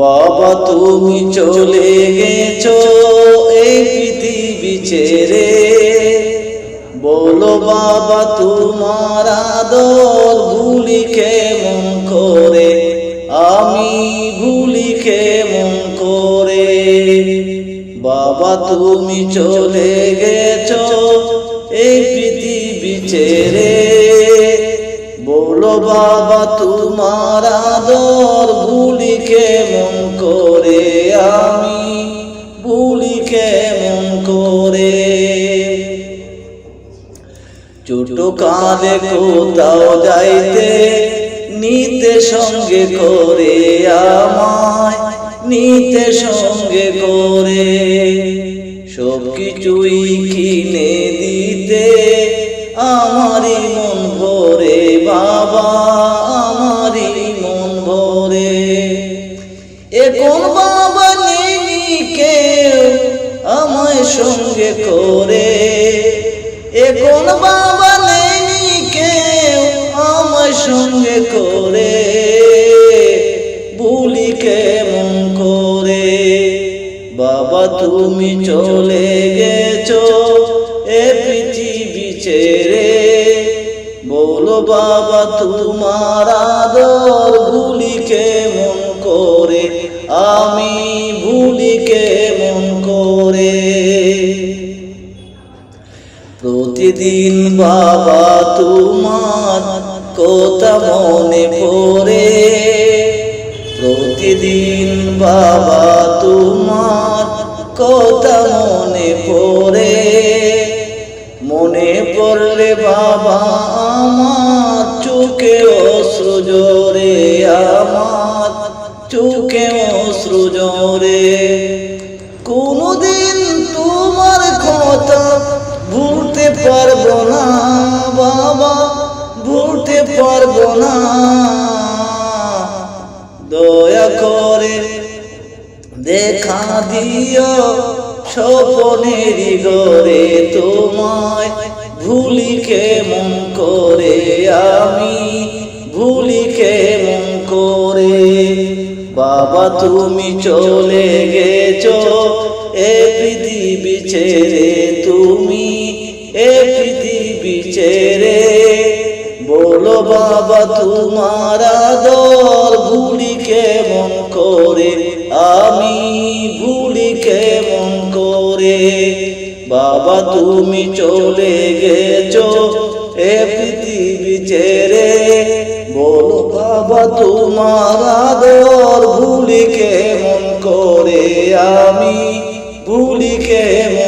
বাবা তুমি চলে গেছো এই পৃথিবী ছেড়ে, বলো বাবা তোমার আদর ভুলি কেমন করে, আমি ভুলি কেমন করে। বাবা তুমি চলে গেছো এই পৃথিবী ছেড়ে, বলো বাবা তোমার আদর ভুলি কেমন করে, আমি ভুলি কেমন করে। ছোট কালে কোথাও যাইতে নিতে সঙ্গে করে, আমায় নিতে সঙ্গে করে, সব কিছুই কিনে দিতে আমারই মন ভরে, বাবা আমারই মন ভরে। এখন বাবা নেই কেউ আমায় সঙ্গে করে, এখন বাবা নেই কেউ আমায় সঙ্গে করে, ভুলি কেমন করে। বাবা তুমি চলে গেছো এ পৃথিবী ছেড়ে, বলো বাবা তোমার আদর ভুলি কেমন করে, আমি ভুলি কেমন করে। প্রতিদিন বাবা তোমার কথা মনে পড়ে, প্রতিদিন বাবা তোমার কথা মনে পড়ে, মনে পড়লে বাবা আমার চোখে অশ্রু ঝরে, আমার চোখে অশ্রু ঝরে। কোনদিন তোমার কথা ভুলতে পারবো না বাবা, ভুলতে পারবো না। দয়া করে দেখা দিও স্বপ্নেরই ঘরে, তোমায় ভুলি কেমন করে, আমি ভুলি কেমন করে। বাবা তুমি চলে গেছো এ পৃথিবী ছেড়ে, তুমি এ পৃথিবী ছেড়ে, বলো বাবা তোমার আদর ভুলি কেমন করে, আমি ভুলি কেমন করে। বাবা তুমি চলে গেছো এ পৃথিবী ছেড়ে, বলো বাবা তোমার আদর ভুলি কেমন করে, আমি ভুলি কেমন